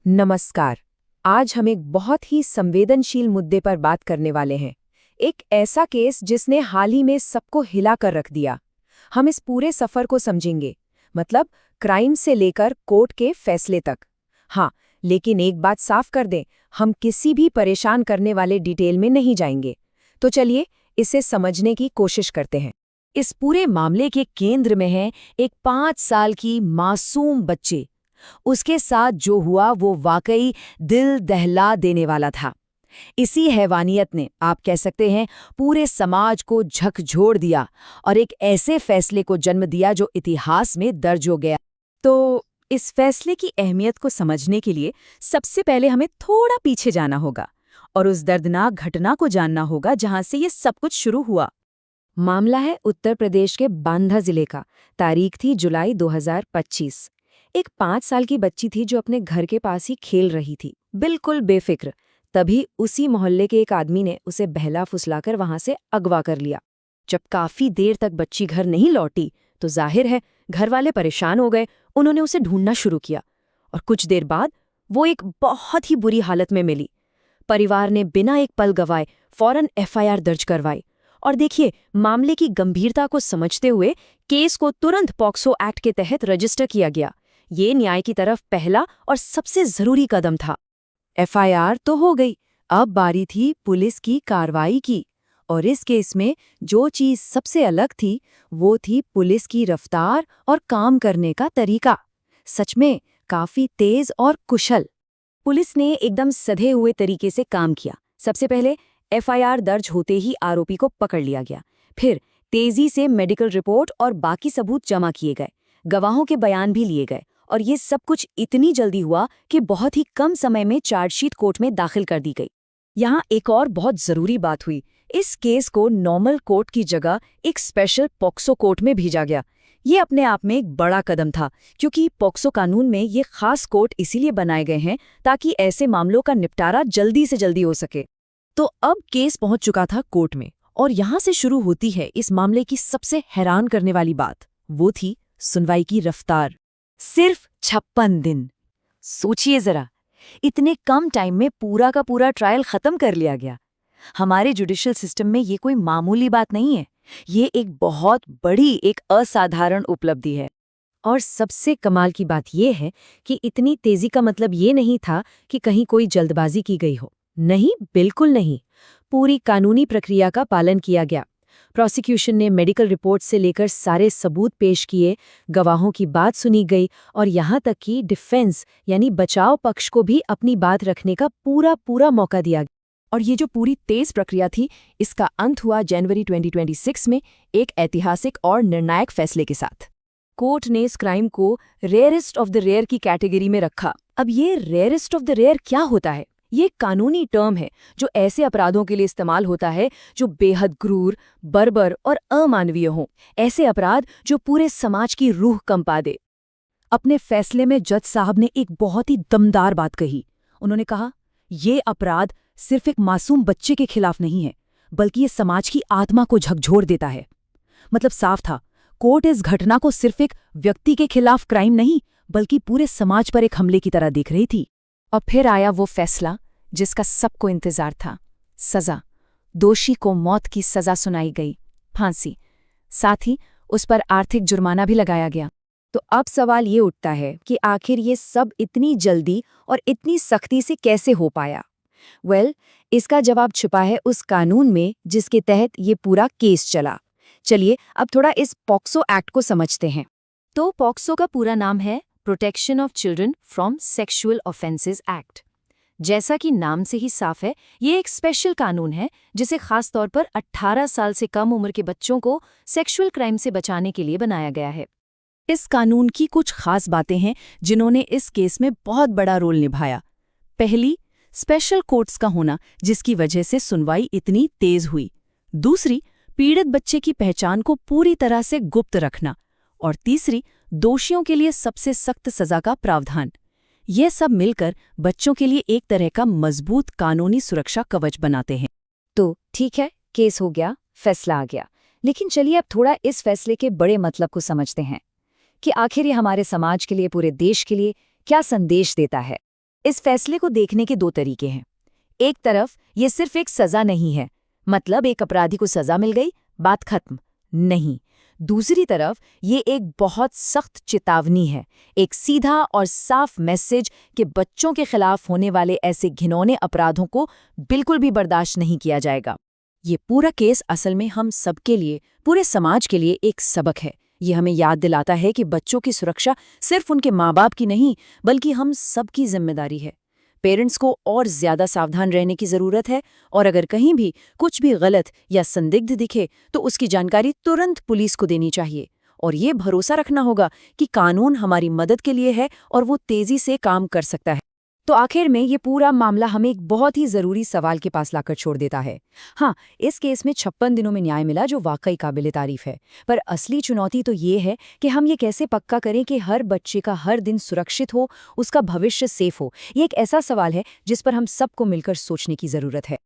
नमस्कार। आज हम एक बहुत ही संवेदनशील मुद्दे पर बात करने वाले हैं। एक ऐसा केस जिसने हाल ही में सबको हिला कर रख दिया। हम इस पूरे सफर को समझेंगे, मतलब क्राइम से लेकर कोर्ट के फैसले तक। हाँ, लेकिन एक बात साफ कर दें, हम किसी भी परेशान करने वाले डिटेल में नहीं जाएंगे। तो चलिए इसे समझने की कोशिश करते हैं। इस पूरे मामले के केंद्र में है एक 5 साल की मासूम बच्ची। उसके साथ जो हुआ वो वाकई दिल दहला देने वाला था। इसी हैवानियत ने, आप कह सकते हैं, पूरे समाज को झकझोर दिया और एक ऐसे फैसले को जन्म दिया जो इतिहास में दर्ज हो गया। तो इस फैसले की अहमियत को समझने के लिए सबसे पहले हमें थोड़ा पीछे जाना होगा और उस दर्दनाक घटना को जानना होगा जहां से ये सब कुछ शुरू हुआ। मामला है उत्तर प्रदेश के बांदा जिले का। तारीख थी जुलाई 2025। एक 5 साल की बच्ची थी जो अपने घर के पास ही खेल रही थी, बिल्कुल बेफिक्र। तभी उसी मोहल्ले के एक आदमी ने उसे बहला फुसलाकर वहां से अगवा कर लिया। जब काफी देर तक बच्ची घर नहीं लौटी तो जाहिर है घर वाले परेशान हो गए। उन्होंने उसे ढूंढना शुरू किया और कुछ देर बाद वो एक बहुत ही बुरी हालत में मिली। परिवार ने बिना एक पल गवाए फौरन एफआईआर दर्ज करवाई। और देखिए, मामले की गंभीरता को समझते हुए केस को तुरंत पॉक्सो एक्ट के तहत रजिस्टर किया गया। ये न्याय की तरफ पहला और सबसे जरूरी कदम था। एफआईआर तो हो गई, अब बारी थी पुलिस की कार्रवाई की। और इस केस में जो चीज सबसे अलग थी वो थी पुलिस की रफ्तार और काम करने का तरीका। सच में काफी तेज और कुशल। पुलिस ने एकदम सधे हुए तरीके से काम किया। सबसे पहले एफआईआर दर्ज होते ही आरोपी को पकड़ लिया गया। फिर तेजी से मेडिकल रिपोर्ट और बाकी सबूत जमा किए गए। गवाहों के बयान भी लिए गए और ये सब कुछ इतनी जल्दी हुआ कि बहुत ही कम समय में चार्जशीट कोर्ट में दाखिल कर दी गई। यहाँ एक और बहुत जरूरी बात हुई। इस केस को नॉर्मल कोर्ट की जगह एक स्पेशल पॉक्सो कोर्ट में भेजा गया। ये अपने आप में एक बड़ा कदम था, क्योंकि पॉक्सो कानून में ये खास कोर्ट इसीलिए बनाए गए हैं ताकि ऐसे मामलों का निपटारा जल्दी से जल्दी हो सके। तो अब केस पहुंच चुका था कोर्ट में और यहां से शुरू होती है इस मामले की सबसे हैरान करने वाली बात। वो थी सुनवाई की रफ्तार। सिर्फ 56 दिन। सोचिए जरा, इतने कम टाइम में पूरा का पूरा ट्रायल खत्म कर लिया गया। हमारे जुडिशियल सिस्टम में ये कोई मामूली बात नहीं है। ये एक बहुत बड़ी, एक असाधारण उपलब्धि है। और सबसे कमाल की बात यह है कि इतनी तेजी का मतलब ये नहीं था कि कहीं कोई जल्दबाजी की गई हो। नहीं, बिल्कुल नहीं। पूरी कानूनी प्रक्रिया का पालन किया गया। प्रोसिक्यूशन ने मेडिकल रिपोर्ट से लेकर सारे सबूत पेश किए, गवाहों की बात सुनी गई और यहाँ तक कि डिफेंस यानी बचाव पक्ष को भी अपनी बात रखने का पूरा पूरा मौका दिया गया। और ये जो पूरी तेज प्रक्रिया थी, इसका अंत हुआ जनवरी 2026 में एक ऐतिहासिक और निर्णायक फैसले के साथ। कोर्ट ने इस क्राइम को रेयरेस्ट ऑफ द रेयर की कैटेगरी में रखा। अब ये रेयरेस्ट ऑफ द रेयर क्या होता है? ये एक कानूनी टर्म है जो ऐसे अपराधों के लिए इस्तेमाल होता है जो बेहद क्रूर, बर्बर और अमानवीय हों। ऐसे अपराध जो पूरे समाज की रूह कंपा दे। अपने फैसले में जज साहब ने एक बहुत ही दमदार बात कही। उन्होंने कहा, ये अपराध सिर्फ एक मासूम बच्चे के खिलाफ नहीं है, बल्कि ये समाज की आत्मा को झकझोर देता है। मतलब साफ था, कोर्ट इस घटना को सिर्फ एक व्यक्ति के खिलाफ क्राइम नहीं, बल्कि पूरे समाज पर एक हमले की तरह देख रही थी। और फिर आया वो फैसला जिसका सबको इंतजार था। सजा। दोषी को मौत की सजा सुनाई गई, फांसी। साथ ही उस पर आर्थिक जुर्माना भी लगाया गया। तो अब सवाल ये उठता है कि आखिर ये सब इतनी जल्दी और इतनी सख्ती से कैसे हो पाया? इसका जवाब छुपा है उस कानून में जिसके तहत ये पूरा केस चला। चलिए अब थोड़ा इस पॉक्सो एक्ट को समझते हैं। तो पॉक्सो का पूरा नाम है protection of children from sexual offences act. जैसा कि नाम से ही साफ है, ये एक स्पेशल कानून है जिसे खास तौर पर 18 साल से कम उम्र के बच्चों को सेक्सुअल क्राइम से बचाने के लिए बनाया गया है। इस कानून की कुछ खास बातें हैं जिन्होंने इस केस में बहुत बड़ा रोल निभाया। पहली, स्पेशल कोर्ट्स का होना जिसकी वजह से सुनवाई इतनी तेज हुई। दूसरी, पीड़ित बच्चे की पहचान को पूरी तरह से गुप्त रखना। और तीसरी, दोषियों के लिए सबसे सख्त सजा का प्रावधान। ये सब मिलकर बच्चों के लिए एक तरह का मजबूत कानूनी सुरक्षा कवच बनाते हैं। तो ठीक है, केस हो गया, फैसला आ गया। लेकिन चलिए अब थोड़ा इस फैसले के बड़े मतलब को समझते हैं कि आखिर ये हमारे समाज के लिए, पूरे देश के लिए क्या संदेश देता है। इस फैसले को देखने के दो तरीके हैं। एक तरफ ये सिर्फ एक सजा नहीं है, मतलब एक अपराधी को सजा मिल गई, बात खत्म। नहीं। दूसरी तरफ ये एक बहुत सख्त चेतावनी है, एक सीधा और साफ मैसेज कि बच्चों के खिलाफ होने वाले ऐसे घिनौने अपराधों को बिल्कुल भी बर्दाश्त नहीं किया जाएगा। ये पूरा केस असल में हम सबके लिए, पूरे समाज के लिए एक सबक है। ये हमें याद दिलाता है कि बच्चों की सुरक्षा सिर्फ उनके माँ बाप की नहीं, बल्कि हम सबकी जिम्मेदारी है। पेरेंट्स को और ज्यादा सावधान रहने की जरूरत है, और अगर कहीं भी कुछ भी गलत या संदिग्ध दिखे तो उसकी जानकारी तुरंत पुलिस को देनी चाहिए। और ये भरोसा रखना होगा कि कानून हमारी मदद के लिए है और वो तेजी से काम कर सकता है। तो आखिर में ये पूरा मामला हमें एक बहुत ही जरूरी सवाल के पास लाकर छोड़ देता है। हाँ, इस केस में 56 दिनों में न्याय मिला, जो वाकई काबिले तारीफ है। पर असली चुनौती तो ये है कि हम ये कैसे पक्का करें कि हर बच्चे का हर दिन सुरक्षित हो, उसका भविष्य सेफ हो। ये एक ऐसा सवाल है जिस पर हम सबको मिलकर सोचने की जरूरत है।